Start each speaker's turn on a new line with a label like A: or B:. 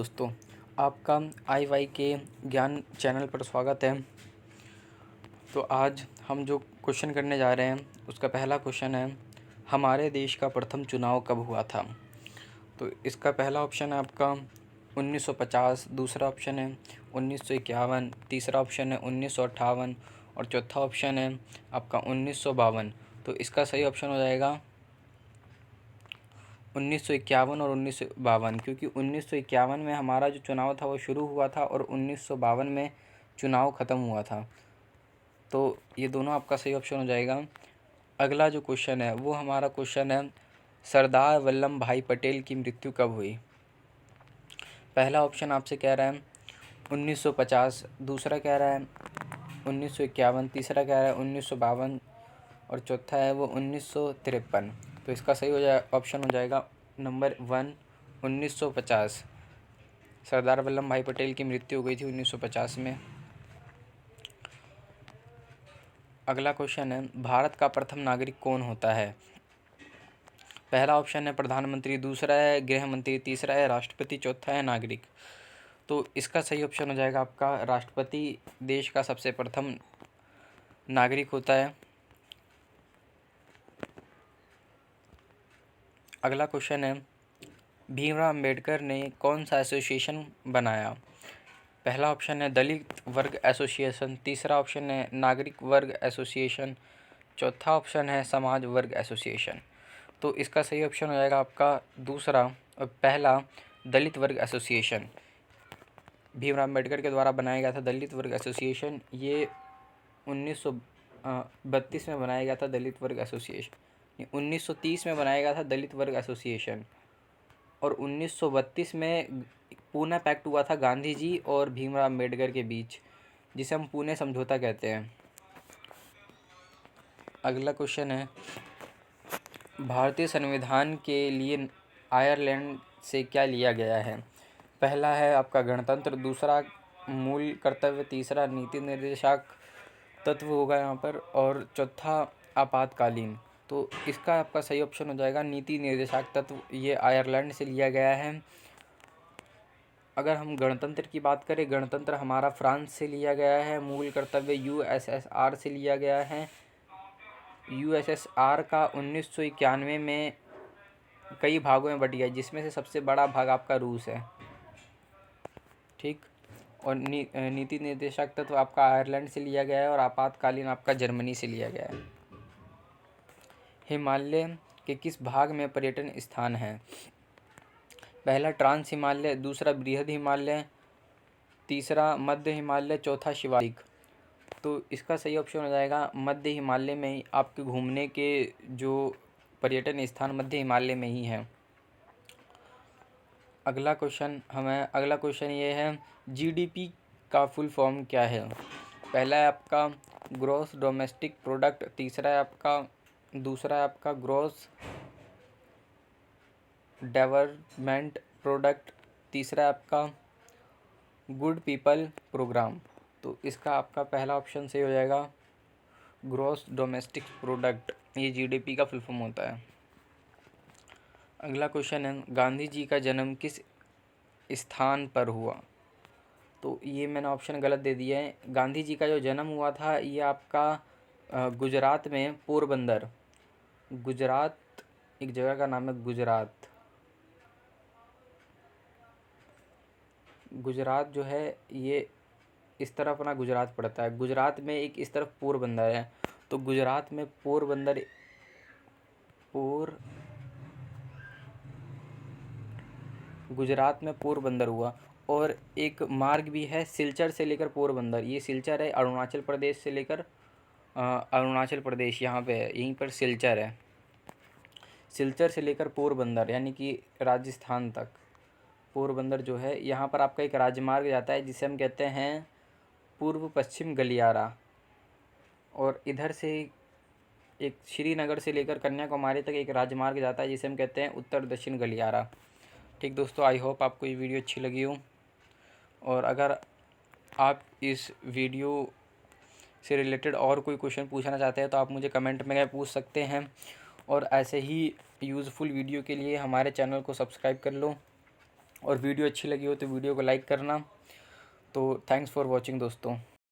A: दोस्तों, आपका आई वाई के ज्ञान चैनल पर स्वागत है। तो आज हम जो क्वेश्चन करने जा रहे हैं उसका पहला क्वेश्चन है, हमारे देश का प्रथम चुनाव कब हुआ था। तो इसका पहला ऑप्शन है आपका 1950, दूसरा ऑप्शन है 1951, तीसरा ऑप्शन है 1958 और चौथा ऑप्शन है आपका 1952। तो इसका सही ऑप्शन हो जाएगा 1951 और 1952, क्योंकि 1951 में हमारा जो चुनाव था वो शुरू हुआ था और 1952 में चुनाव ख़त्म हुआ था। तो ये दोनों आपका सही ऑप्शन हो जाएगा। अगला जो क्वेश्चन है वो हमारा क्वेश्चन है, सरदार वल्लभ भाई पटेल की मृत्यु कब हुई। पहला ऑप्शन आपसे कह रहा है 1950, दूसरा कह रहा है 1951, तीसरा कह रहा है 1952 और चौथा है वो 1953। तो इसका सही हो जाए ऑप्शन हो जाएगा नंबर 1, 1950। सरदार वल्लभ भाई पटेल की मृत्यु हो गई थी 1950 में। अगला क्वेश्चन है, भारत का प्रथम नागरिक कौन होता है। पहला ऑप्शन है प्रधानमंत्री, दूसरा है गृह मंत्री, तीसरा है राष्ट्रपति, चौथा है नागरिक। तो इसका सही ऑप्शन हो जाएगा आपका राष्ट्रपति देश का सबसे प्रथम नागरिक होता है। अगला क्वेश्चन है, भीमराव अंबेडकर ने कौन सा एसोसिएशन बनाया। पहला ऑप्शन है दलित वर्ग एसोसिएशन, तीसरा ऑप्शन है नागरिक वर्ग एसोसिएशन, चौथा ऑप्शन है समाज वर्ग एसोसिएशन। तो इसका सही ऑप्शन हो जाएगा आपका दूसरा और पहला, दलित वर्ग एसोसिएशन। भीमराव अंबेडकर के द्वारा बनाया गया था दलित वर्ग एसोसिएशन। ये 1932 में बनाया गया था दलित वर्ग एसोसिएशन। 1930 में बनाया गया था दलित वर्ग एसोसिएशन और 1932 में पूना पैक्ट हुआ था गांधी जी और भीमराव अंबेडकर के बीच, जिसे हम पुणे समझौता कहते हैं। अगला क्वेश्चन है, भारतीय संविधान के लिए आयरलैंड से क्या लिया गया है। पहला है आपका गणतंत्र, दूसरा मूल कर्तव्य, तीसरा नीति निर्देशक तत्व होगा यहाँ पर और चौथा आपातकालीन। तो इसका आपका सही ऑप्शन हो जाएगा नीति निर्देशक तत्व। ये आयरलैंड से लिया गया है। अगर हम गणतंत्र की बात करें, गणतंत्र हमारा फ्रांस से लिया गया है। मूल कर्तव्य यूएसएसआर से लिया गया है। यूएसएसआर का 1991 में कई भागों में बट गया, जिसमें से सबसे बड़ा भाग आपका रूस है। ठीक। और नीति निर्देशक तत्व आपका आयरलैंड से लिया गया है और आपातकालीन आपका जर्मनी से लिया गया है। हिमालय के किस भाग में पर्यटन स्थान है। पहला ट्रांस हिमालय, दूसरा बृहद हिमालय, तीसरा मध्य हिमालय, चौथा शिवालिक। तो इसका सही ऑप्शन हो जाएगा मध्य हिमालय में ही आपके घूमने के जो पर्यटन स्थान मध्य हिमालय में ही है। अगला क्वेश्चन ये है, जीडीपी का फुल फॉर्म क्या है। पहला है आपका ग्रॉस डोमेस्टिक प्रोडक्ट, दूसरा है आपका ग्रॉस डेवलपमेंट प्रोडक्ट, तीसरा है आपका गुड पीपल प्रोग्राम। तो इसका आपका पहला ऑप्शन सही हो जाएगा ग्रॉस डोमेस्टिक प्रोडक्ट। ये जीडीपी का फुल फॉर्म होता है। अगला क्वेश्चन है, गांधी जी का जन्म किस स्थान पर हुआ। तो ये मैंने ऑप्शन गलत दे दिया है। गांधी जी का जो जन्म हुआ था ये आपका गुजरात में पोरबंदर, गुजरात एक जगह का नाम है गुजरात जो है ये इस तरफ अपना गुजरात पड़ता है। गुजरात में एक इस तरफ पोरबंदर है। तो गुजरात में गुजरात में पोरबंदर हुआ। और एक मार्ग भी है सिलचर से लेकर पोरबंदर। ये सिलचर है अरुणाचल प्रदेश से लेकर अरुणाचल प्रदेश यहाँ पे है, यहीं पर सिलचर है। सिलचर से लेकर पोरबंदर यानी कि राजस्थान तक पोरबंदर जो है, यहाँ पर आपका एक राजमार्ग जाता है जिसे हम कहते हैं पूर्व पश्चिम गलियारा। और इधर से एक श्रीनगर से लेकर कन्याकुमारी तक एक राजमार्ग जाता है जिसे हम कहते हैं उत्तर दक्षिण गलियारा। ठीक दोस्तों, आई होप आपको ये वीडियो अच्छी लगी हो। और अगर आप इस वीडियो से रिलेटेड और कोई क्वेश्चन पूछना चाहते हैं तो आप मुझे कमेंट में पूछ सकते हैं। और ऐसे ही यूज़फुल वीडियो के लिए हमारे चैनल को सब्सक्राइब कर लो और वीडियो अच्छी लगी हो तो वीडियो को लाइक करना। तो थैंक्स फॉर वॉचिंग दोस्तों।